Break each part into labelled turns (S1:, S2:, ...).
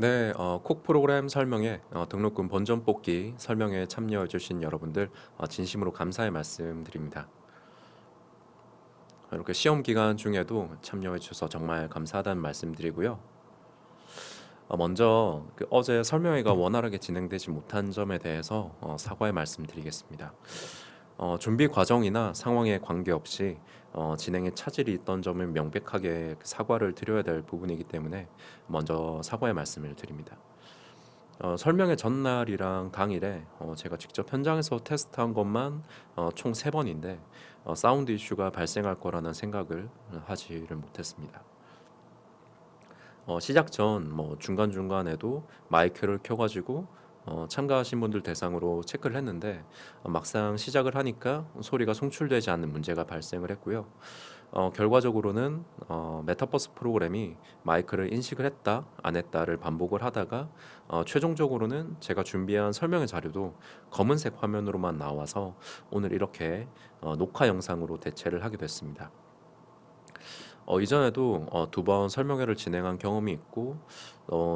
S1: 네, 콕 프로그램 설명에 등록금 본전 뽑기 설명에 참여해 주신 여러분들 진심으로 감사의 말씀드립니다. 이렇게 시험 기간 중에도 참여해 주셔서 정말 감사하다는 말씀드리고요. 먼저 어제 설명회가 원활하게 진행되지 못한 점에 대해서 사과의 말씀드리겠습니다. 준비 과정이나 상황에 관계없이 진행에 차질이 있던 점을 명백하게 사과를 드려야 될 부분이기 때문에 먼저 사과의 말씀을 드립니다. 설명회 전날이랑 당일에 제가 직접 현장에서 테스트한 것만 총 3번인데 사운드 이슈가 발생할 거라는 생각을 하지를 못했습니다. 시작 전 중간중간에도 마이크를 켜가지고 참가하신 분들 대상으로 체크를 했는데 막상 시작을 하니까 소리가 송출되지 않는 문제가 발생을 했고요. 결과적으로는 메타버스 프로그램이 마이크를 인식을 했다 안 했다를 반복을 하다가 최종적으로는 제가 준비한 설명의 자료도 검은색 화면으로만 나와서 오늘 이렇게 녹화 영상으로 대체를 하게 됐습니다. 이전에도 2번 설명회를 진행한 경험이 있고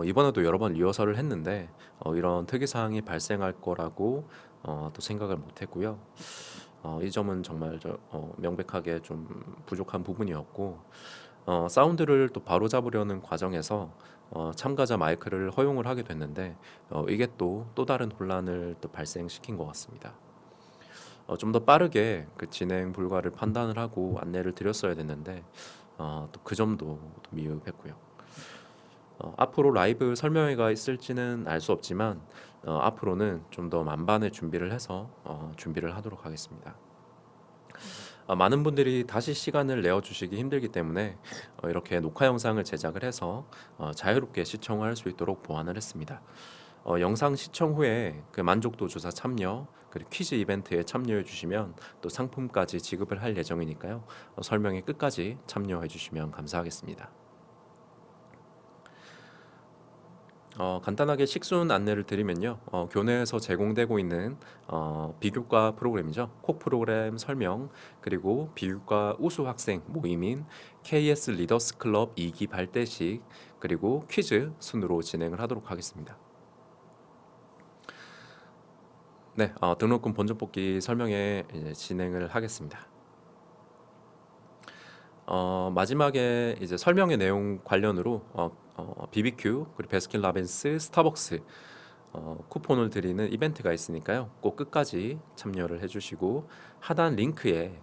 S1: 이번에도 여러 번 리허설을 했는데 이런 특이사항이 발생할 거라고 또 생각을 못 했고요. 이 점은 정말 명백하게 좀 부족한 부분이었고 사운드를 또 바로잡으려는 과정에서 참가자 마이크를 허용을 하게 됐는데 이게 또 다른 혼란을 또 발생시킨 것 같습니다. 좀 더 빠르게 그 진행 불가를 판단을 하고 안내를 드렸어야 됐는데 또 그 점도 또 미흡했고요. 앞으로 라이브 설명회가 있을지는 알 수 없지만 앞으로는 좀 더 만반의 준비를 해서 준비를 하도록 하겠습니다. 많은 분들이 다시 시간을 내어 주시기 힘들기 때문에 이렇게 녹화 영상을 제작을 해서 자유롭게 시청할 수 있도록 보완을 했습니다. 영상 시청 후에 그 만족도 조사 참여 그리고 퀴즈 이벤트에 참여해 주시면 또 상품까지 지급을 할 예정이니까요. 설명에 끝까지 참여해 주시면 감사하겠습니다. 간단하게 식순 안내를 드리면요. 교내에서 제공되고 있는 비교과 프로그램이죠. 콕 프로그램 설명 그리고 비교과 우수 학생 모임인 KS 리더스 클럽 2기 발대식 그리고 퀴즈 순으로 진행을 하도록 하겠습니다. 네, 등록금 본전 뽑기 설명회 이제 진행을 하겠습니다. 마지막에 이제 설명의 내용 관련으로 BBQ 그리고 베스킨라빈스, 스타벅스 쿠폰을 드리는 이벤트가 있으니까요. 꼭 끝까지 참여를 해주시고 하단 링크에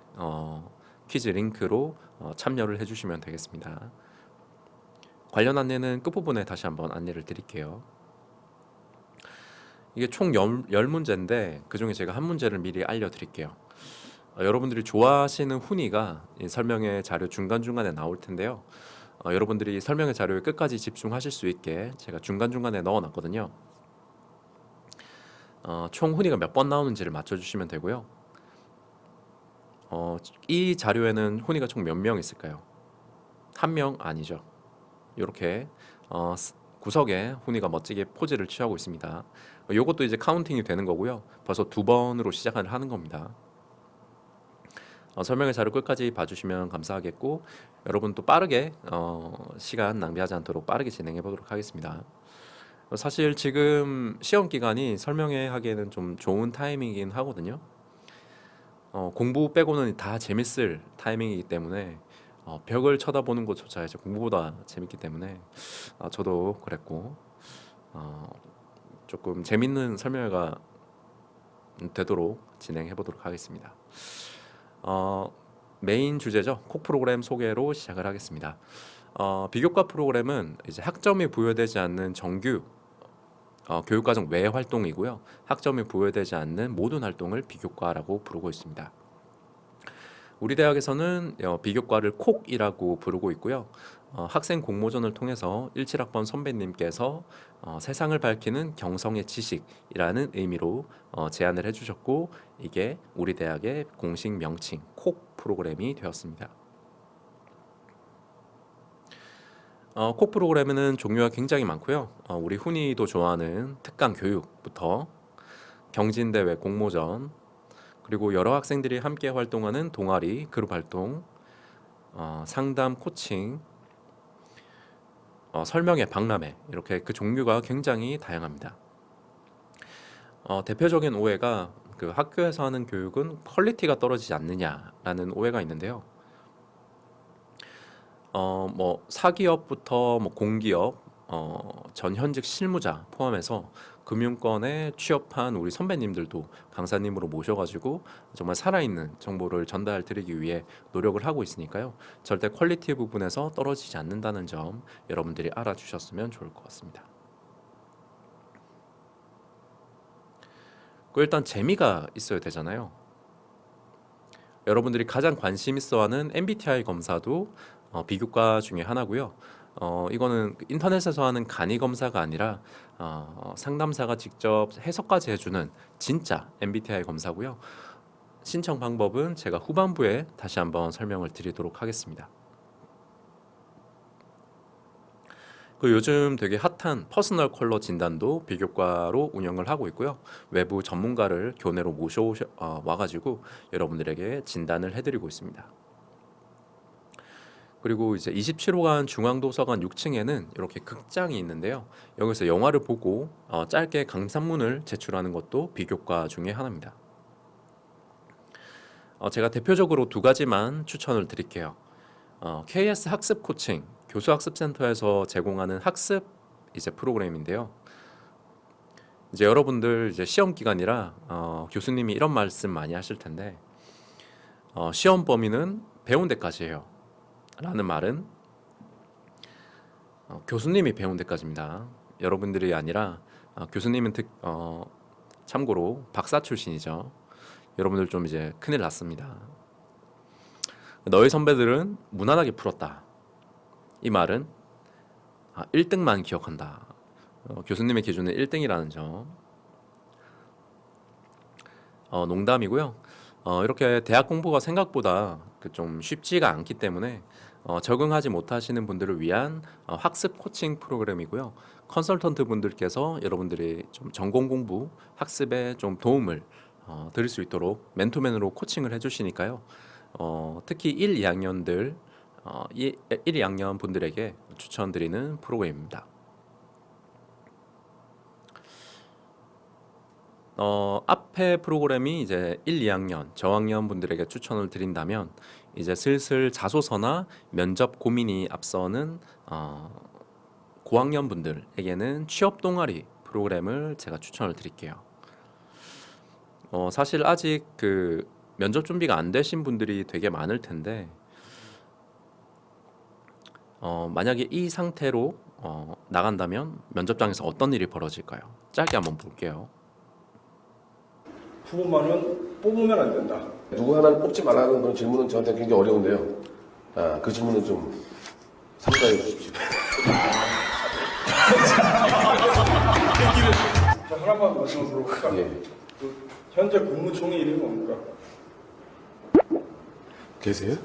S1: 퀴즈 링크로 참여를 해주시면 되겠습니다. 관련 안내는 끝부분에 다시 한번 안내를 드릴게요. 이게 총 10문제인데 그중에 제가 한 문제를 미리 알려드릴게요. 여러분들이 좋아하시는 훈이가 이 설명의 자료 중간중간에 나올 텐데요. 여러분들이 설명의 자료에 끝까지 집중하실 수 있게 제가 중간중간에 넣어놨거든요. 총 훈이가 몇 번 나오는지를 맞춰주시면 되고요. 이 자료에는 훈이가 총 몇 명 있을까요? 한 명 아니죠. 이렇게 구석에 훈이가 멋지게 포즈를 취하고 있습니다. 이것도 이제 카운팅이 되는 거고요. 벌써 2번으로 시작을 하는 겁니다. 설명의 자료 끝까지 봐주시면 감사하겠고 여러분 또 빠르게 시간 낭비하지 않도록 빠르게 진행해 보도록 하겠습니다. 사실 지금 시험 기간이 설명회 하기에는 좀 좋은 타이밍이긴 하거든요. 공부 빼고는 다 재밌을 타이밍이기 때문에 벽을 쳐다보는 것조차 이제 공부보다 재밌기 때문에 저도 그랬고 조금 재밌는 설명회가 되도록 진행해 보도록 하겠습니다. 메인 주제죠. 콕 프로그램 소개로 시작을 하겠습니다. 비교과 프로그램은 이제 학점이 부여되지 않는 정규 교육과정 외 활동이고요. 학점이 부여되지 않는 모든 활동을 비교과라고 부르고 있습니다. 우리 대학에서는 비교과를 콕이라고 부르고 있고요. 학생 공모전을 통해서 17학번 선배님께서 세상을 밝히는 경성의 지식이라는 의미로 제안을 해주셨고 이게 우리 대학의 공식 명칭 콕 프로그램이 되었습니다. 콕 프로그램에는 종류가 굉장히 많고요. 우리 훈이도 좋아하는 특강 교육부터 경진대회 공모전 그리고 여러 학생들이 함께 활동하는 동아리 그룹 활동 상담 코칭 설명회, 박람회 이렇게 그 종류가 굉장히 다양합니다. 대표적인 오해가 그 학교에서 하는 교육은 퀄리티가 떨어지지 않느냐라는 오해가 있는데요. 뭐 사기업부터 뭐 공기업, 전현직 실무자 포함해서 금융권에 취업한 우리 선배님들도 강사님으로 모셔가지고 정말 살아있는 정보를 전달 드리기 위해 노력을 하고 있으니까요. 절대 퀄리티 부분에서 떨어지지 않는다는 점 여러분들이 알아주셨으면 좋을 것 같습니다. 그 일단 재미가 있어야 되잖아요. 여러분들이 가장 관심 있어하는 MBTI 검사도 비교과 중에 하나고요. 이거는 인터넷에서 하는 간이 검사가 아니라 상담사가 직접 해석까지 해주는 진짜 MBTI 검사고요. 신청 방법은 제가 후반부에 다시 한번 설명을 드리도록 하겠습니다. 그 요즘 되게 핫한 퍼스널 컬러 진단도 비교과로 운영을 하고 있고요. 외부 전문가를 교내로 와가지고 여러분들에게 진단을 해드리고 있습니다. 그리고 이제 27호관 중앙도서관 6층에는 이렇게 극장이 있는데요. 여기서 영화를 보고 짧게 강산문을 제출하는 것도 비교과 중에 하나입니다. 제가 대표적으로 두 가지만 추천을 드릴게요. KS 학습 코칭, 교수학습센터에서 제공하는 학습 이제 프로그램인데요. 이제 여러분들 이제 시험 기간이라 교수님이 이런 말씀 많이 하실 텐데 시험 범위는 배운 데까지예요. 라는 말은 교수님이 배운 데까지입니다. 여러분들이 아니라 교수님은 참고로 박사 출신이죠. 여러분들 좀 이제 큰일 났습니다. 너희 선배들은 무난하게 풀었다. 이 말은 1등만 기억한다. 교수님의 기준은 1등이라는 점. 농담이고요. 이렇게 대학 공부가 생각보다 좀 쉽지가 않기 때문에 적응하지 못하시는 분들을 위한 학습 코칭 프로그램이고요. 컨설턴트 분들께서 여러분들이 좀 전공 공부 학습에 좀 도움을 드릴 수 있도록 맨투맨으로 코칭을 해주시니까요. 특히 1, 2학년들 1, 2학년 분들에게 추천드리는 프로그램입니다. 앞에 프로그램이 이제 1, 2학년 저학년 분들에게 추천을 드린다면 이제 슬슬 자소서나 면접 고민이 앞서는 고학년 분들에게는 취업 동아리 프로그램을 제가 추천을 드릴게요. 사실 아직 그 면접 준비가 안 되신 분들이 되게 많을 텐데 만약에 이 상태로 나간다면 면접장에서 어떤 일이 벌어질까요? 짧게 한번 볼게요.
S2: 후보만은 뽑으면 안 된다.
S3: 누구 하나를 뽑지 말라는 그런 질문은 저한테 굉장히 어려운데요. 그 질문은 좀 삼가해 주십시오.
S2: 자, 하나만 말씀드리도록 할까요?
S3: 예.
S2: 현재 국무총리 이름이 뭡니까?
S3: 계세요?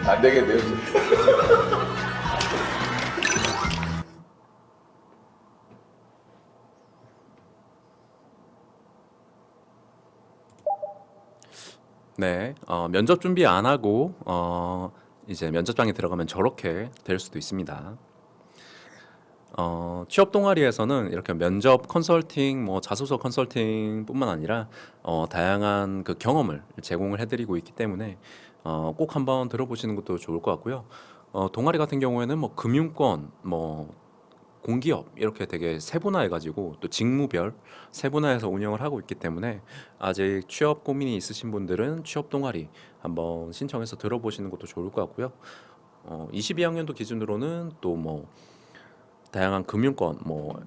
S3: 안 되겠네요.
S1: 네, 면접 준비 안 하고 이제 면접장에 들어가면 저렇게 될 수도 있습니다. 취업 동아리에서는 이렇게 면접 컨설팅, 뭐 자소서 컨설팅뿐만 아니라 다양한 그 경험을 제공을 해드리고 있기 때문에 꼭 한번 들어보시는 것도 좋을 것 같고요. 동아리 같은 경우에는 뭐 금융권, 뭐 공기업 이렇게 되게 세분화해가지고 또 직무별 세분화해서 운영을 하고 있기 때문에 아직 취업 고민이 있으신 분들은 취업 동아리 한번 신청해서 들어보시는 것도 좋을 것 같고요. 22학년도 기준으로는 또 뭐 다양한 금융권, 뭐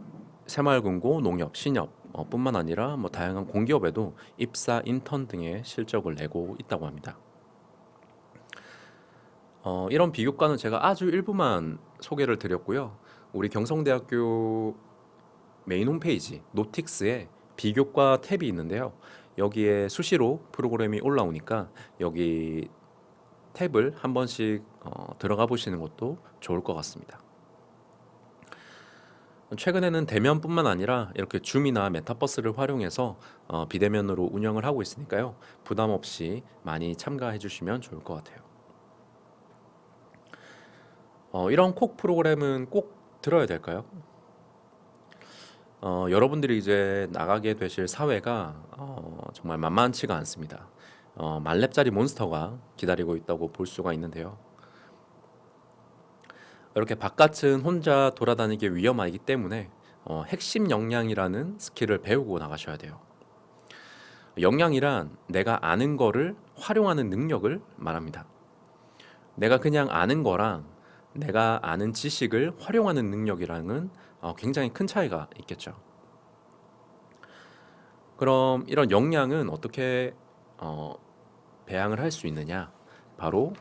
S1: 새마을금고, 농협, 신협 뿐만 아니라 뭐 다양한 공기업에도 입사, 인턴 등의 실적을 내고 있다고 합니다. 이런 비교과는 제가 아주 일부만 소개를 드렸고요. 우리 경성대학교 메인 홈페이지 노틱스에 비교과 탭이 있는데요. 여기에 수시로 프로그램이 올라오니까 여기 탭을 한 번씩 들어가 보시는 것도 좋을 것 같습니다. 최근에는 대면뿐만 아니라 이렇게 줌이나 메타버스를 활용해서 비대면으로 운영을 하고 있으니까요. 부담 없이 많이 참가해 주시면 좋을 것 같아요. 이런 콕 프로그램은 꼭 들어야 될까요? 여러분들이 이제 나가게 되실 사회가 정말 만만치가 않습니다. 만렙짜리 몬스터가 기다리고 있다고 볼 수가 있는데요. 이렇게 바깥은 혼자 돌아다니기 위험하기 때문에 핵심 역량이라는 스킬을 배우고 나가셔야 돼요. 역량이란 내가 아는 거를 활용하는 능력을 말합니다. 내가 그냥 아는 거랑 내가 아는 지식을 활용하는 능력이랑은 굉장히 큰 차이가 있겠죠. 그럼 이런 역량은 어떻게 배양을 할 수 있느냐? 바로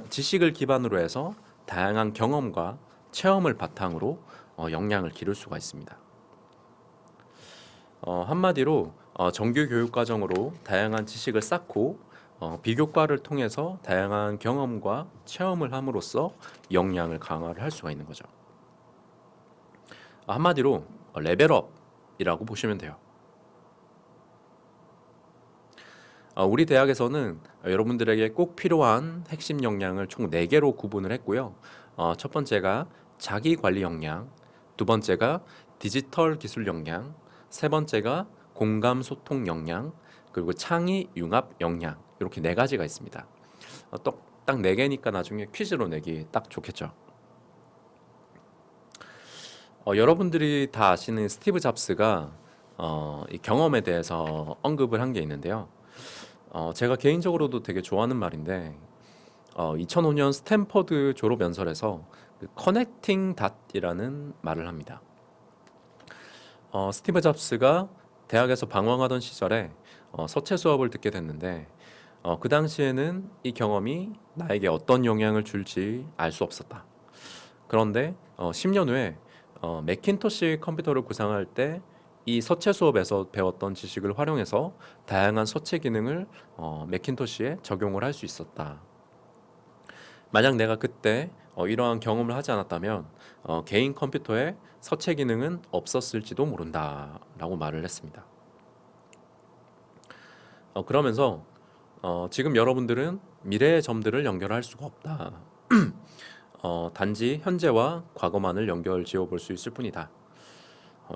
S1: 지식을 기반으로 해서 다양한 경험과 체험을 바탕으로 역량을 기를 수가 있습니다. 한마디로 정규 교육 과정으로 다양한 지식을 쌓고 비교과를 통해서 다양한 경험과 체험을 함으로써 역량을 강화를 할 수가 있는 거죠. 한마디로 레벨업이라고 보시면 돼요. 우리 대학에서는 여러분들에게 꼭 필요한 핵심 역량을 총 4개로 구분을 했고요. 첫 번째가 자기 관리 역량, 두 번째가 디지털 기술 역량, 세 번째가 공감 소통 역량, 그리고 창의 융합 역량, 이렇게 4가지가 있습니다. 딱 4개니까 나중에 퀴즈로 내기 딱 좋겠죠. 여러분들이 다 아시는 스티브 잡스가 이 경험에 대해서 언급을 한 게 있는데요. 제가 개인적으로도 되게 좋아하는 말인데 2005년 스탠퍼드 졸업 연설에서 그 커넥팅 닷이라는 말을 합니다. 스티브 잡스가 대학에서 방황하던 시절에 서체 수업을 듣게 됐는데 그 당시에는 이 경험이 나에게 어떤 영향을 줄지 알 수 없었다. 그런데 10년 후에 매킨토시 컴퓨터를 구상할 때 이 서체 수업에서 배웠던 지식을 활용해서 다양한 서체 기능을 매킨토시에 적용을 할 수 있었다. 만약 내가 그때 이러한 경험을 하지 않았다면 개인 컴퓨터에 서체 기능은 없었을지도 모른다라고 말을 했습니다. 그러면서 지금 여러분들은 미래의 점들을 연결할 수가 없다. 단지 현재와 과거만을 연결 지어 볼 수 있을 뿐이다.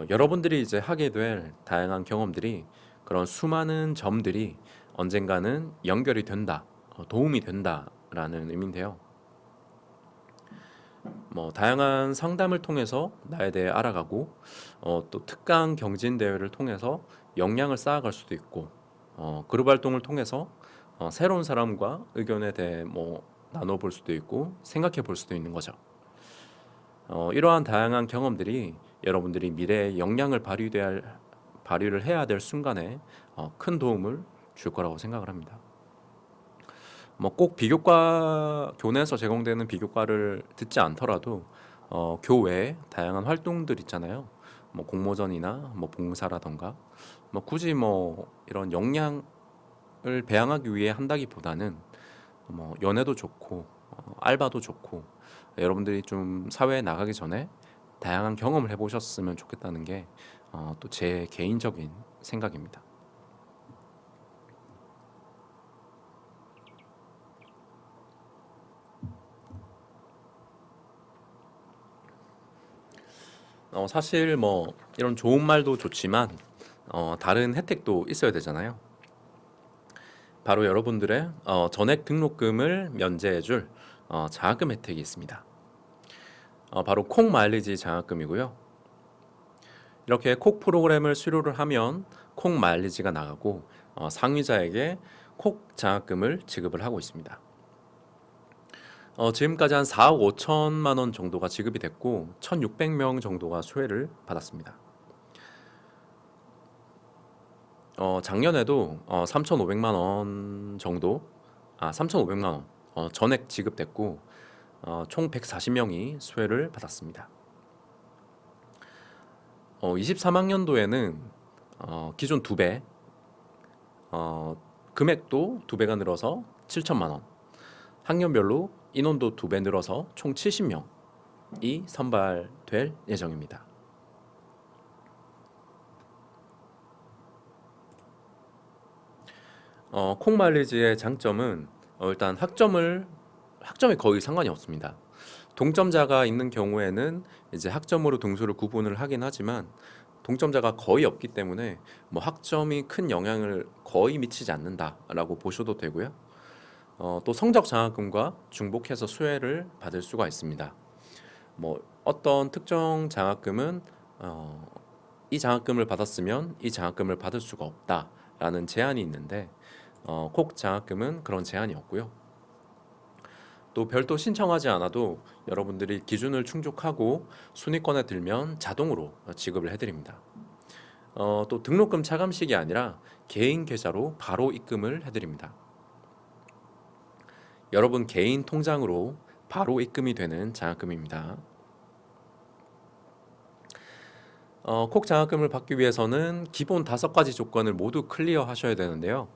S1: 여러분들이 이제 하게 될 다양한 경험들이 그런 수많은 점들이 언젠가는 연결이 된다, 도움이 된다라는 의미인데요. 다양한 상담을 통해서 나에 대해 알아가고 또 특강 경진 대회를 통해서 역량을 쌓아갈 수도 있고 그룹 활동을 통해서 새로운 사람과 의견에 대해 나눠볼 수도 있고 생각해 볼 수도 있는 거죠. 이러한 다양한 경험들이 여러분들이 미래의 역량을 발휘를 해야 될 순간에 큰 도움을 줄 거라고 생각을 합니다. 꼭 비교과 교내에서 제공되는 비교과를 듣지 않더라도 교외에 다양한 활동들 있잖아요. 공모전이나 봉사라던가 굳이 이런 역량을 배양하기 위해 한다기보다는 연애도 좋고 알바도 좋고 여러분들이 좀 사회에 나가기 전에 다양한 경험을 해보셨으면 좋겠다는 게 또 제 개인적인 생각입니다. 사실 이런 좋은 말도 좋지만 다른 혜택도 있어야 되잖아요. 바로 여러분들의 전액 등록금을 면제해줄 장학금 혜택이 있습니다. 바로 콕 마일리지 장학금이고요. 이렇게 콕 프로그램을 수료를 하면 콕 마일리지가 나가고 상위자에게 콕 장학금을 지급을 하고 있습니다. 지금까지 한 4억 5천만 원 정도가 지급이 됐고 1,600명 정도가 수혜를 받았습니다. 작년에도 3,500만 원 정도, 3,500만 원 전액 지급됐고 총 140명이 수혜를 받았습니다. 23학년도에는 기존 2배, 금액도 2배가 늘어서 7천만 원, 학년별로 인원도 2배 늘어서 총 70명이 선발될 예정입니다. 콕 마일리지의 장점은 일단 학점에 거의 상관이 없습니다. 동점자가 있는 경우에는 이제 학점으로 등수를 구분을 하긴 하지만 동점자가 거의 없기 때문에 뭐 학점이 큰 영향을 거의 미치지 않는다라고 보셔도 되고요. 또 성적 장학금과 중복해서 수혜를 받을 수가 있습니다. 뭐 어떤 특정 장학금은 이 장학금을 받았으면 이 장학금을 받을 수가 없다라는 제한이 있는데 콕 장학금은 그런 제한이 없고요. 또 별도 신청하지 않아도 여러분들이 기준을 충족하고 순위권에 들면 자동으로 지급을 해드립니다. 또 등록금 차감식이 아니라 개인 계좌로 바로 입금을 해드립니다. 여러분 개인 통장으로 바로 입금이 되는 장학금입니다. 콕 장학금을 받기 위해서는 기본 5가지 조건을 모두 클리어 하셔야 되는데요.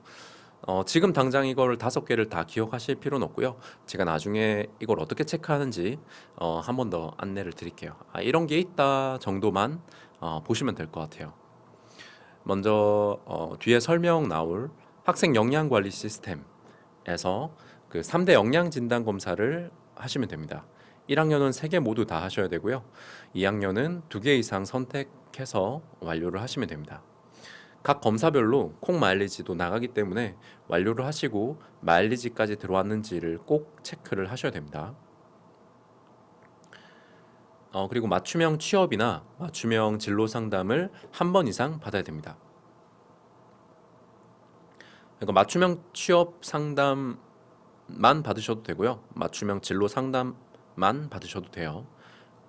S1: 지금 당장 이걸 5개를 다 기억하실 필요는 없고요. 제가 나중에 이걸 어떻게 체크하는지 한 번 더 안내를 드릴게요. 이런 게 있다 정도만 보시면 될 것 같아요. 먼저 뒤에 설명 나올 학생 역량관리 시스템에서 그 3대 역량 진단 검사를 하시면 됩니다. 1학년은 3개 모두 다 하셔야 되고요. 2학년은 2개 이상 선택해서 완료를 하시면 됩니다. 각 검사별로 콩 마일리지도 나가기 때문에 완료를 하시고 마일리지까지 들어왔는지를 꼭 체크를 하셔야 됩니다. 그리고 맞춤형 취업이나 맞춤형 진로 상담을 한 번 이상 받아야 됩니다. 그러니까 맞춤형 취업 상담만 받으셔도 되고요. 맞춤형 진로 상담만 받으셔도 돼요.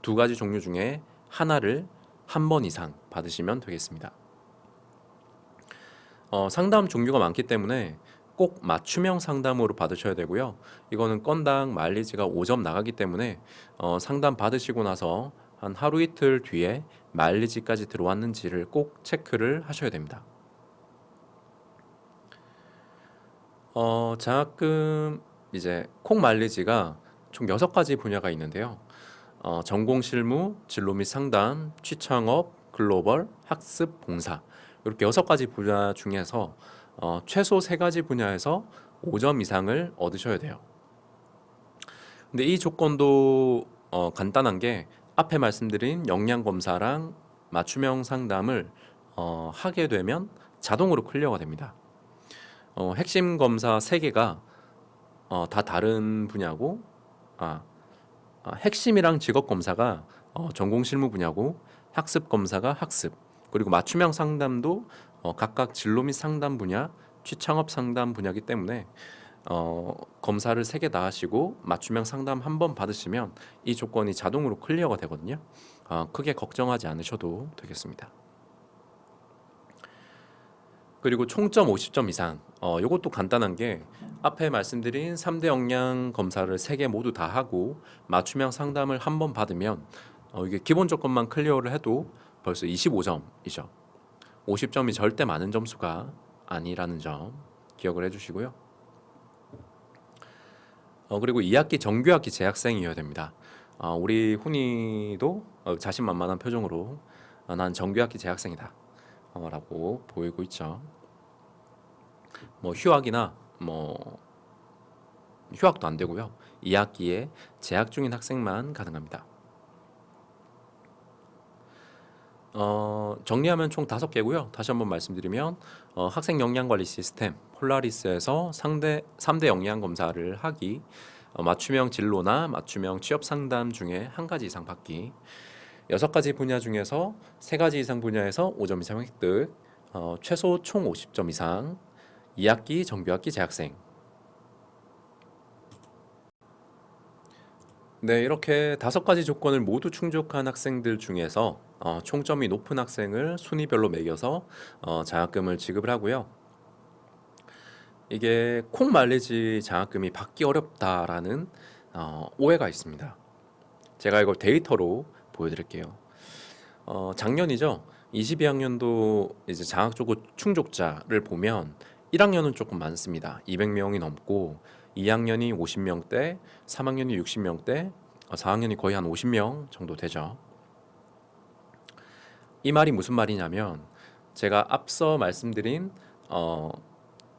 S1: 2가지 종류 중에 하나를 한 번 이상 받으시면 되겠습니다. 상담 종류가 많기 때문에 꼭 맞춤형 상담으로 받으셔야 되고요. 이거는 건당 마일리지가 5점 나가기 때문에 상담 받으시고 나서 한 하루 이틀 뒤에 마일리지까지 들어왔는지를 꼭 체크를 하셔야 됩니다. 장학금 이제 콩 마일리지가 총 6가지 분야가 있는데요. 전공 실무, 진로 및 상담, 취창업, 글로벌, 학습, 봉사 이렇게 6가지 분야 중에서 최소 3가지 분야에서 5점 이상을 얻으셔야 돼요. 근데 이 조건도 간단한 게 앞에 말씀드린 역량 검사랑 맞춤형 상담을 하게 되면 자동으로 클리어가 됩니다. 핵심 검사 3개가 다 다른 분야고 핵심이랑 직업 검사가 전공 실무 분야고 학습 검사가 학습 그리고 맞춤형 상담도 각각 진로 및 상담 분야, 취창업 상담 분야이기 때문에 검사를 3개 다 하시고 맞춤형 상담 한 번 받으시면 이 조건이 자동으로 클리어가 되거든요. 크게 걱정하지 않으셔도 되겠습니다. 그리고 총점 50점 이상 이것도 간단한 게 앞에 말씀드린 3대 역량 검사를 3개 모두 다 하고 맞춤형 상담을 한 번 받으면 이게 기본 조건만 클리어를 해도 벌써 25점이죠. 50점이 절대 많은 점수가 아니라는 점 기억을 해주시고요. 그리고 2학기 정규학기 재학생이어야 됩니다. 우리 훈이도 자신만만한 표정으로 난 정규학기 재학생이다 라고 보이고 있죠. 뭐 휴학이나 뭐 휴학도 안 되고요. 2학기에 재학 중인 학생만 가능합니다. 정리하면 총 5개고요. 다시 한번 말씀드리면 학생 역량관리 시스템 폴라리스에서 3대 역량 검사를 하기, 맞춤형 진로나 맞춤형 취업 상담 중에 1가지 이상 받기, 6가지 분야 중에서 3가지 이상 분야에서 5점 이상 획득, 최소 총 50점 이상, 2학기 정규학기 재학생. 네, 이렇게 5가지 조건을 모두 충족한 학생들 중에서 총점이 높은 학생을 순위별로 매겨서 장학금을 지급을 하고요. 이게 콩 마일리지 장학금이 받기 어렵다라는 오해가 있습니다. 제가 이걸 데이터로 보여드릴게요. 작년이죠. 22학년도 이제 장학 충족자를 보면 1학년은 조금 많습니다. 200명이 넘고 2학년이 50명대, 3학년이 60명대, 4학년이 거의 한 50명 정도 되죠. 이 말이 무슨 말이냐면 제가 앞서 말씀드린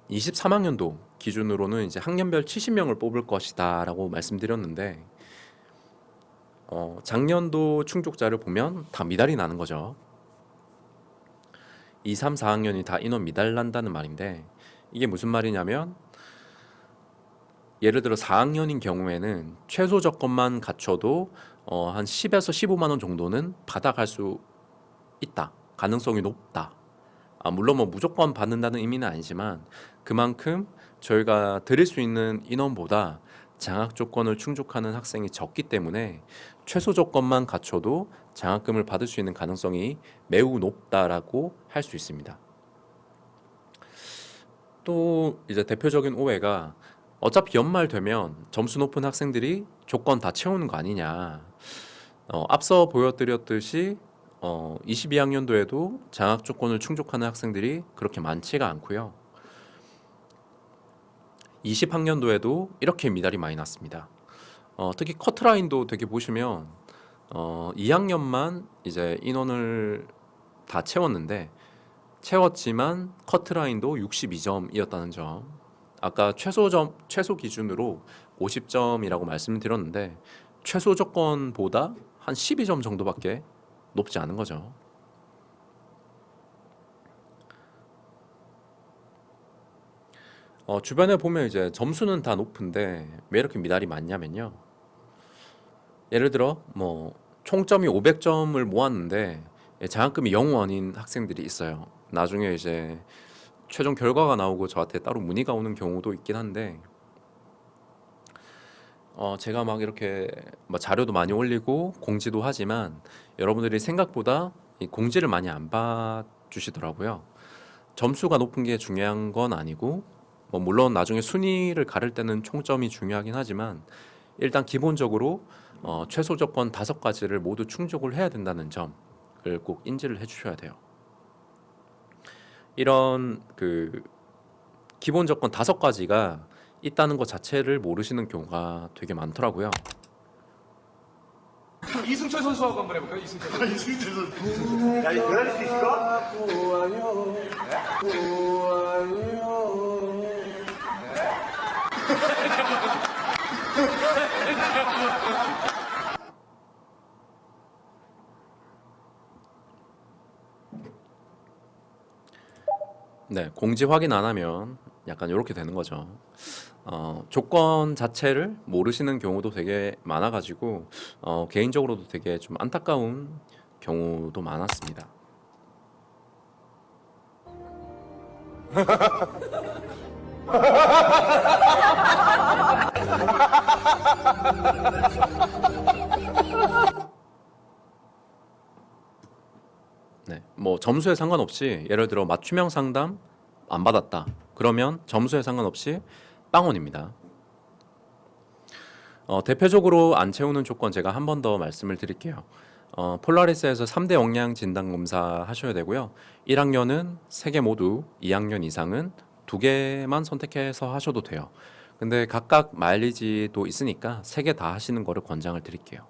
S1: 23학년도 기준으로는 이제 학년별 70명을 뽑을 것이다라고 말씀드렸는데 작년도 충족자를 보면 다 미달이 나는 거죠. 2, 3, 4학년이 다 인원 미달 난다는 말인데 이게 무슨 말이냐면 예를 들어 4학년인 경우에는 최소 조건만 갖춰도 한 10에서 15만 원 정도는 받아갈 수 있다. 가능성이 높다. 물론 뭐 무조건 받는다는 의미는 아니지만 그만큼 저희가 드릴 수 있는 인원보다 장학 조건을 충족하는 학생이 적기 때문에 최소 조건만 갖춰도 장학금을 받을 수 있는 가능성이 매우 높다라고 할 수 있습니다. 또 이제 대표적인 오해가 어차피 연말 되면 점수 높은 학생들이 조건 다 채우는 거 아니냐. 앞서 보여드렸듯이 22학년도에도 장학 조건을 충족하는 학생들이 그렇게 많지가 않고요. 20학년도에도 이렇게 미달이 많이 났습니다. 특히 커트라인도 되게 보시면 2학년만 이제 인원을 다 채웠지만 커트라인도 62점이었다는 점. 아까 최소 기준으로 50점이라고 말씀드렸는데 최소 조건보다 한 12점 정도밖에 높지 않은 거죠. 주변에 보면 이제 점수는 다 높은데 왜 이렇게 미달이 많냐면요. 예를 들어 뭐 총점이 500점을 모았는데 장학금이 0원인 학생들이 있어요. 나중에 이제 최종 결과가 나오고 저한테 따로 문의가 오는 경우도 있긴 한데 제가 막 이렇게 뭐 자료도 많이 올리고 공지도 하지만 여러분들이 생각보다 이 공지를 많이 안 봐주시더라고요. 점수가 높은 게 중요한 건 아니고 뭐 물론 나중에 순위를 가를 때는 총점이 중요하긴 하지만 일단 기본적으로 최소 조건 5가지를 모두 충족을 해야 된다는 점을 꼭 인지를 해주셔야 돼요. 이런 그 기본 조건 5가지가 있다는 것 자체를 모르시는 경우가 되게 많더라고요.
S4: 이승철 선수하고 한번 해볼까요? 이승철 선수.
S5: 이승철 선수. 야, 이거 그럴 수 있어?
S1: 네, 공지 확인 안 하면 약간 이렇게 되는 거죠. 조건 자체를 모르시는 경우도 되게 많아가지고 개인적으로도 되게 좀 안타까운 경우도 많았습니다. 네, 뭐 점수에 상관없이 예를 들어 맞춤형 상담 안 받았다. 그러면 점수에 상관없이 빵원입니다. 대표적으로 안 채우는 조건 제가 한 번 더 말씀을 드릴게요. 폴라리스에서 3대 역량 진단 검사 하셔야 되고요. 1학년은 3개 모두, 2학년 이상은 2개만 선택해서 하셔도 돼요. 근데 각각 마일리지도 있으니까 3개 다 하시는 거를 권장을 드릴게요.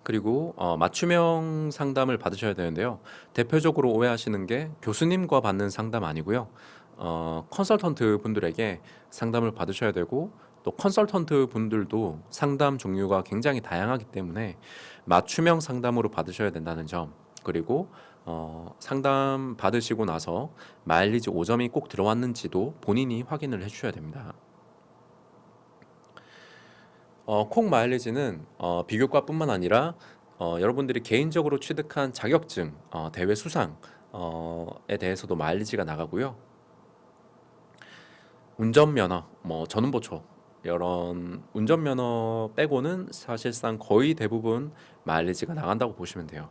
S1: 그리고 맞춤형 상담을 받으셔야 되는데요. 대표적으로 오해하시는 게 교수님과 받는 상담 아니고요. 컨설턴트 분들에게 상담을 받으셔야 되고 또 컨설턴트 분들도 상담 종류가 굉장히 다양하기 때문에 맞춤형 상담으로 받으셔야 된다는 점, 그리고 상담 받으시고 나서 마일리지 5점이 꼭 들어왔는지도 본인이 확인을 해주셔야 됩니다. 콩 마일리지는 비교과뿐만 아니라 여러분들이 개인적으로 취득한 자격증, 대회 수상에 대해서도 마일리지가 나가고요. 운전면허, 뭐 전문보초 이런 운전면허 빼고는 사실상 거의 대부분 마일리지가 나간다고 보시면 돼요.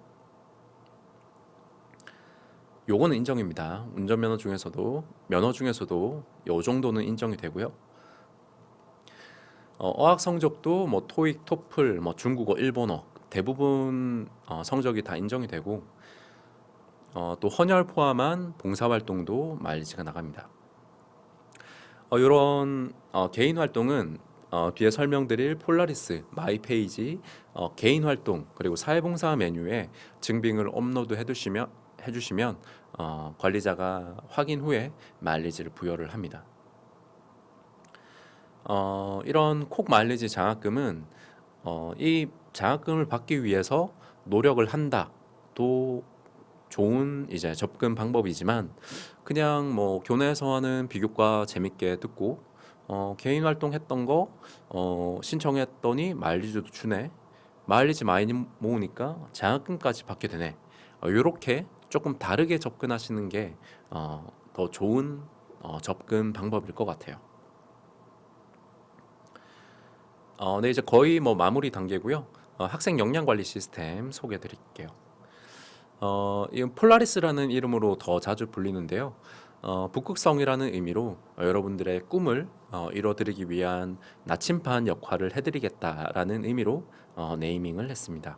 S1: 요거는 인정입니다. 운전면허 중에서도 면허 중에서도 요 정도는 인정이 되고요. 어학 성적도 뭐 토익, 토플, 뭐 중국어, 일본어 대부분 성적이 다 인정이 되고 또 헌혈 포함한 봉사활동도 마일리지가 나갑니다. 이런 개인 활동은 뒤에 설명드릴 폴라리스, 마이페이지, 개인 활동 그리고 사회봉사 메뉴에 증빙을 업로드 해주시면 관리자가 확인 후에 마일리지를 부여를 합니다. 이런 콕 마일리지 장학금은 이 장학금을 받기 위해서 노력을 한다도 좋은 이제 접근 방법이지만 그냥 뭐 교내에서 하는 비교과 재밌게 듣고 개인 활동했던 거 신청했더니 마일리지도 주네. 마일리지 많이 모으니까 장학금까지 받게 되네. 이렇게 조금 다르게 접근하시는 게 더 좋은 접근 방법일 것 같아요. 네, 이제 거의 뭐 마무리 단계고요. 학생 역량 관리 시스템 소개해 드릴게요. 이건 폴라리스라는 이름으로 더 자주 불리는데요. 북극성이라는 의미로 여러분들의 꿈을 이뤄드리기 위한 나침반 역할을 해드리겠다라는 의미로 네이밍을 했습니다.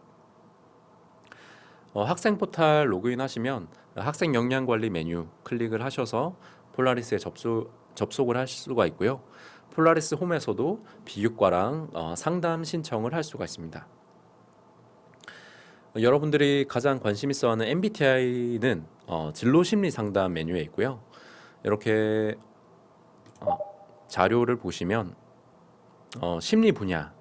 S1: 학생 포탈 로그인 하시면 학생 역량 관리 메뉴 클릭을 하셔서 폴라리스에 접속을 할 수가 있고요. 폴라리스 홈에서도 비교과랑 상담 신청을 할 수가 있습니다. 여러분들이 가장 관심 있어하는 MBTI는 진로 심리 상담 메뉴에 있고요. 이렇게 자료를 보시면 심리 분야에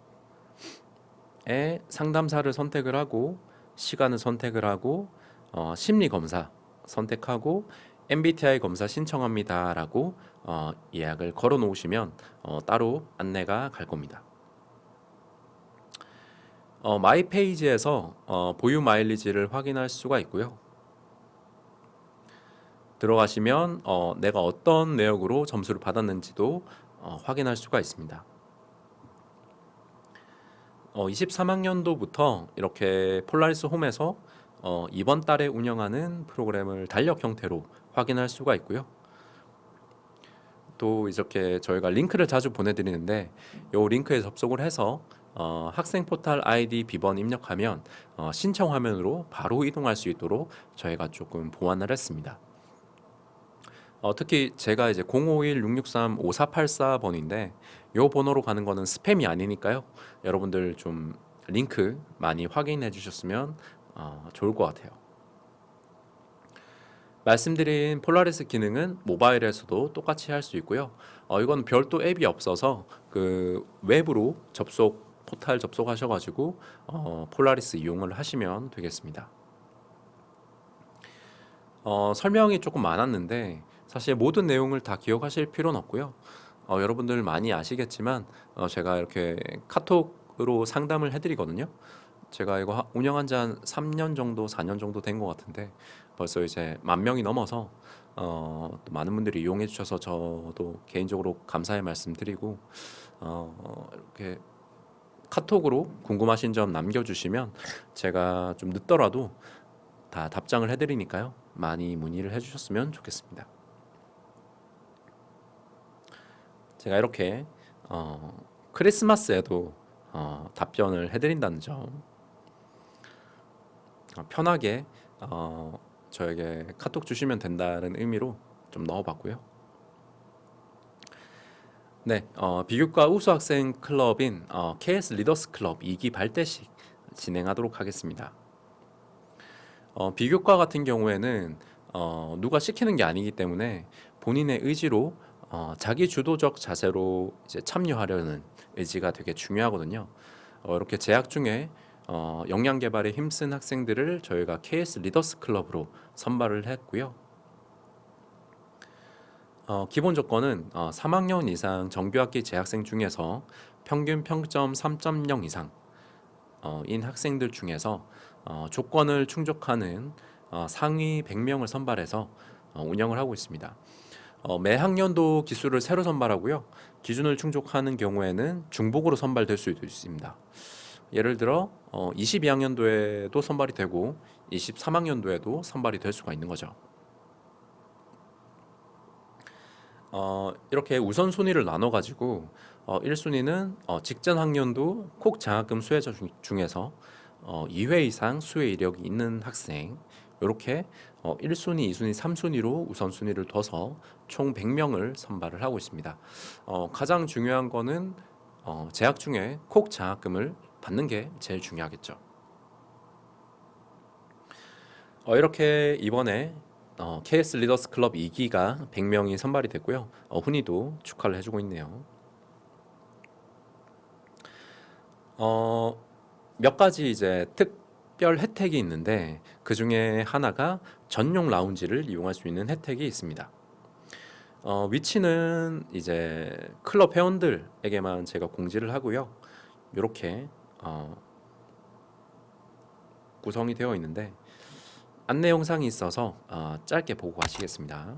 S1: 상담사를 선택을 하고 시간을 선택을 하고 심리 검사 선택하고 MBTI 검사 신청합니다라고 예약을 걸어 놓으시면 따로 안내가 갈 겁니다. 마이 페이지에서 보유 마일리지를 확인할 수가 있고요. 들어가시면 내가 어떤 내역으로 점수를 받았는지도 확인할 수가 있습니다. 23학년도부터 이렇게 폴라리스 홈에서 이번 달에 운영하는 프로그램을 달력 형태로 확인할 수가 있고요. 또 이렇게 저희가 링크를 자주 보내드리는데 이 링크에 접속을 해서 학생 포탈 아이디 비번 입력하면 신청 화면으로 바로 이동할 수 있도록 저희가 조금 보완을 했습니다. 특히 제가 이제 051-663-5484번인데 이 번호로 가는 거는 스팸이 아니니까요. 여러분들 좀 링크 많이 확인해 주셨으면 좋을 것 같아요. 말씀드린 폴라리스 기능은 모바일에서도 똑같이 할 수 있고요. 이건 별도 앱이 없어서 그 웹으로 포탈 접속하셔가지고 폴라리스 이용을 하시면 되겠습니다. 설명이 조금 많았는데 사실 모든 내용을 다 기억하실 필요는 없고요. 여러분들 많이 아시겠지만 제가 이렇게 카톡으로 상담을 해드리거든요. 제가 이거 운영한 지 한 3년 정도, 4년 정도 된 것 같은데 벌써 이제 10,000명이 넘어서 또 많은 분들이 이용해 주셔서 저도 개인적으로 감사의 말씀드리고 이렇게 카톡으로 궁금하신 점 남겨주시면 제가 좀 늦더라도 다 답장을 해드리니까요. 많이 문의를 해주셨으면 좋겠습니다. 제가 이렇게 크리스마스에도 답변을 해드린다는 점 편하게 저에게 카톡 주시면 된다는 의미로 좀 넣어봤고요. 네, 비교과 우수 학생 클럽인 KS 리더스 클럽 2기 발대식 진행하도록 하겠습니다. 비교과 같은 경우에는 누가 시키는 게 아니기 때문에 본인의 의지로 자기 주도적 자세로 이제 참여하려는 의지가 되게 중요하거든요. 이렇게 재학 중에 역량 개발에 힘쓴 학생들을 저희가 KS 리더스 클럽으로 선발을 했고요. 기본 조건은 3학년 이상 정규학기 재학생 중에서 평균 평점 3.0 이상 인 학생들 중에서 조건을 충족하는 상위 100명을 선발해서 운영을 하고 있습니다. 매 학년도 기수를 새로 선발하고요. 기준을 충족하는 경우에는 중복으로 선발될 수도 있습니다. 예를 들어 22학년도에도 선발이 되고 23학년도에도 선발이 될 수가 있는 거죠. 이렇게 우선순위를 나눠가지고 1순위는 직전 학년도 콕 장학금 수혜자 중에서 2회 이상 수혜 이력이 있는 학생 이렇게 1순위, 2순위, 3순위로 우선순위를 둬서 총 100명을 선발을 하고 있습니다. 가장 중요한 거는 재학 중에 콕 장학금을 받는 게 제일 중요하겠죠. 이렇게 이번에 KS 리더스 클럽 2기가 100명이 선발이 됐고요. 훈이도 축하를 해주고 있네요. 몇 가지 이제 특별 혜택이 있는데 그 중에 하나가 전용 라운지를 이용할 수 있는 혜택이 있습니다. 위치는 이제 클럽 회원들에게만 제가 공지를 하고요. 이렇게 구성이 되어 있는데 안내 영상이 있어서 짧게 보고 가시겠습니다.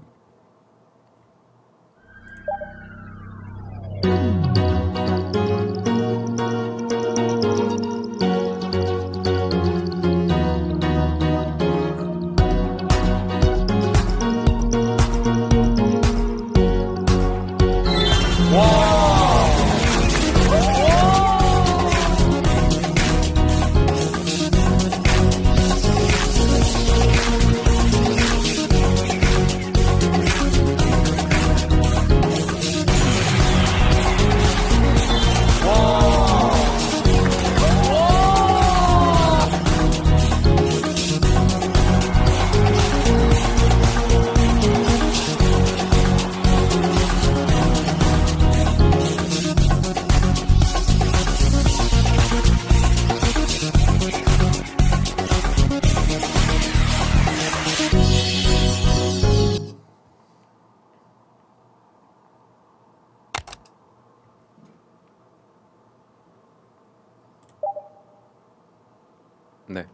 S1: 네,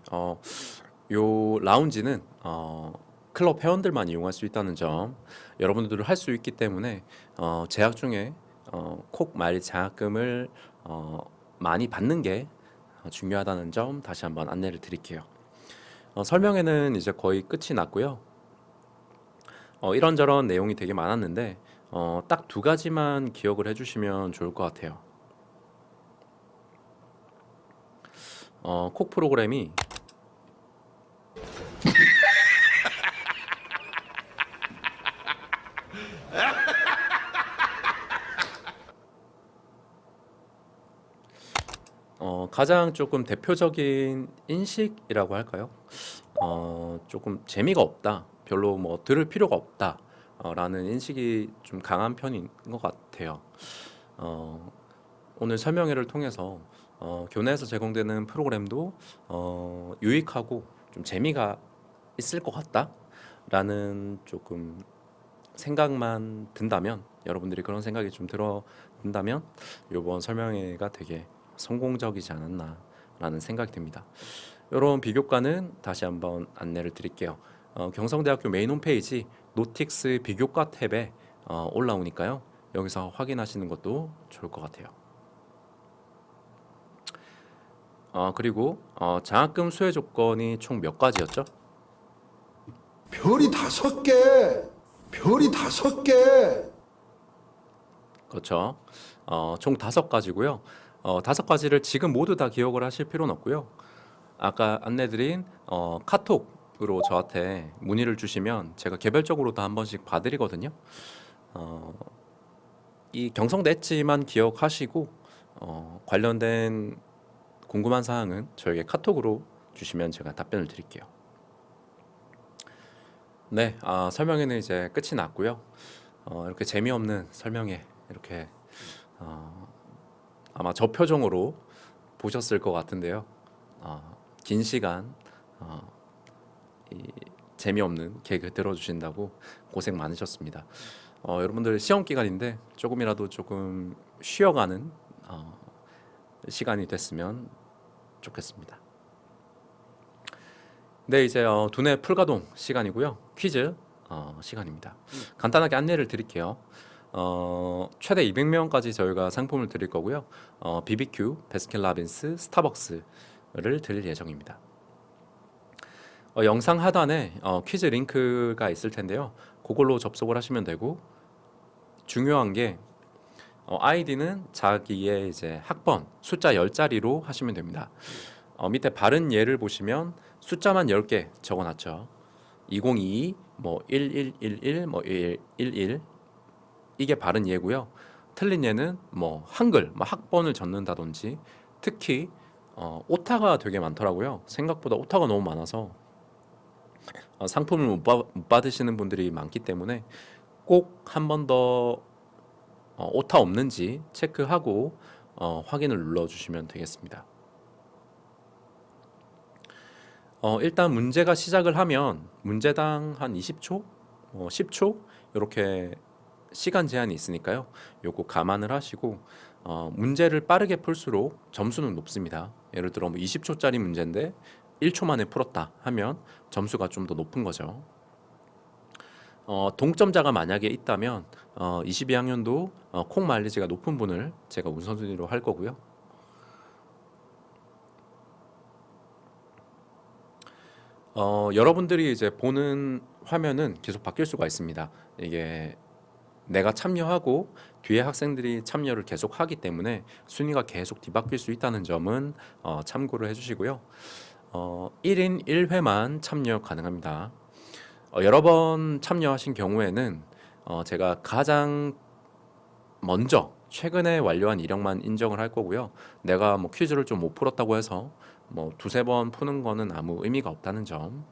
S1: 요 라운지는 클럽 회원들만 이용할 수 있다는 점 여러분들도 할 수 있기 때문에 재학 중에 콕 마일 장학금을 많이 받는 게 중요하다는 점 다시 한번 안내를 드릴게요. 설명회는 이제 거의 끝이 났고요. 이런저런 내용이 되게 많았는데 딱 두 가지만 기억을 해주시면 좋을 것 같아요. 콕 프로그램이 가장 조금 대표적인 인식이라고 할까요? 조금 재미가 없다, 별로 뭐 들을 필요가 없다 라는 인식이 좀 강한 편인 것 같아요. 오늘 설명회를 통해서 교내에서 제공되는 프로그램도 유익하고 좀 재미가 있을 것 같다라는 조금 생각만 든다면, 여러분들이 그런 생각이 좀 들어든다면 이번 설명회가 되게 성공적이지 않았나라는 생각이 듭니다. 이런 비교과는 다시 한번 안내를 드릴게요. 경성대학교 메인 홈페이지 노틱스 비교과 탭에 올라오니까요. 여기서 확인하시는 것도 좋을 것 같아요. 그리고 장학금 수혜 조건이 총 몇 가지였죠?
S6: 별이 5개, 별이 5개.
S1: 그렇죠. 총 5가지고요. 5가지를 지금 모두 다 기억을 하실 필요는 없고요. 아까 안내드린 카톡으로 저한테 문의를 주시면 제가 개별적으로도 한 번씩 봐드리거든요. 이 경성대 엣지만 기억하시고 관련된 궁금한 사항은 저에게 카톡으로 주시면 제가 답변을 드릴게요. 네, 설명회는 이제 끝이 났고요. 이렇게 재미없는 설명회 이렇게 아마 저 표정으로 보셨을 것 같은데요. 긴 시간 이 재미없는 개그 들어주신다고 고생 많으셨습니다. 여러분들 시험 기간인데 조금이라도 조금 쉬어가는 시간이 됐으면 좋겠습니다. 네, 이제 두뇌 풀가동 시간이고요. 퀴즈 시간입니다. 간단하게 안내를 드릴게요. 최대 200명까지 저희가 상품을 드릴 거고요. BBQ, 베스킨라빈스, 스타벅스를 드릴 예정입니다. 영상 하단에 퀴즈 링크가 있을 텐데요. 그걸로 접속을 하시면 되고, 중요한 게 아이디는 자기의 이제 학번 숫자 10자리로 하시면 됩니다. 밑에 바른 예를 보시면 숫자만 10개 적어놨죠. 2022, 뭐 1111, 뭐 1111 이게 바른 예고요. 틀린 예는 뭐 한글, 뭐 학번을 적는다든지, 특히 오타가 되게 많더라고요. 생각보다 오타가 너무 많아서 상품을 못 받으시는 분들이 많기 때문에 꼭 한 번 더 오타 없는지 체크하고 확인을 눌러주시면 되겠습니다. 일단 문제가 시작을 하면 문제당 한 20초, 10초 이렇게 시간 제한이 있으니까요. 요거 감안을 하시고 문제를 빠르게 풀수록 점수는 높습니다. 예를 들어 뭐 20초짜리 문제인데 1초 만에 풀었다 하면 점수가 좀 더 높은 거죠. 동점자가 만약에 있다면 22학년도 콩 마일리지가 높은 분을 제가 우선순위로 할 거고요. 여러분들이 이제 보는 화면은 계속 바뀔 수가 있습니다. 이게 내가 참여하고 뒤에 학생들이 참여를 계속 하기 때문에 순위가 계속 뒤바뀔 수 있다는 점은 참고를 해주시고요. 1인 1회만 참여 가능합니다. 여러 번 참여하신 경우에는 제가 가장 먼저 최근에 완료한 이력만 인정을 할 거고요. 내가 뭐 퀴즈를 좀 못 풀었다고 해서 뭐 두세 번 푸는 거는 아무 의미가 없다는 점.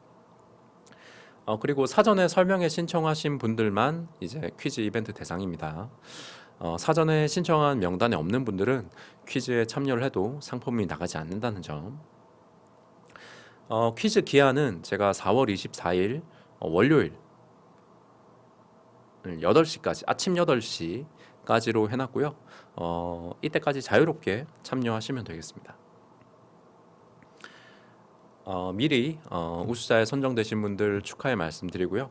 S1: 그리고 사전에 설명회 신청하신 분들만 이제 퀴즈 이벤트 대상입니다. 사전에 신청한 명단에 없는 분들은 퀴즈에 참여를 해도 상품이 나가지 않는다는 점. 퀴즈 기한은 제가 4월 24일 월요일 8시까지 아침 8시까지로 해놨고요. 이때까지 자유롭게 참여하시면 되겠습니다. 미리 우수자에 선정되신 분들 축하의 말씀드리고요.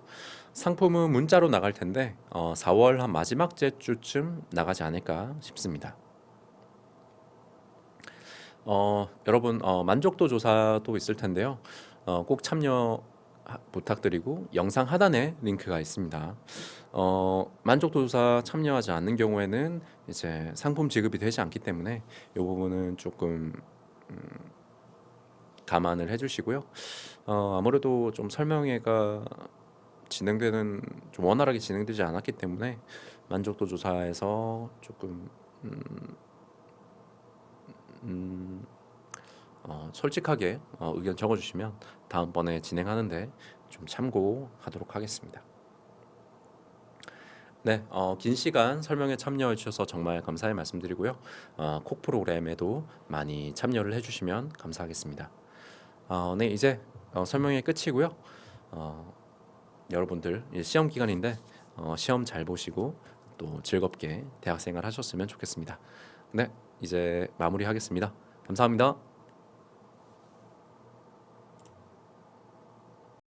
S1: 상품은 문자로 나갈 텐데 4월 한 마지막 주쯤 나가지 않을까 싶습니다. 여러분 만족도 조사도 있을 텐데요. 꼭 참여 부탁드리고 영상 하단에 링크가 있습니다. 만족도 조사 참여하지 않는 경우에는 이제 상품 지급이 되지 않기 때문에 이 부분은 조금 감안을 해주시고요. 아무래도 좀 설명회가 진행되는 좀 원활하게 진행되지 않았기 때문에 만족도 조사에서 조금 솔직하게 의견 적어주시면 다음번에 진행하는데 좀 참고하도록 하겠습니다. 네, 긴 시간 설명에 참여해 주셔서 정말 감사의 말씀드리고요. 콕 프로그램에도 많이 참여를 해주시면 감사하겠습니다. 네, 이제 설명회 끝이고요. 여러분들 이제 시험 기간인데 시험 잘 보시고 또 즐겁게 대학생활 하셨으면 좋겠습니다. 네, 이제 마무리하겠습니다. 감사합니다.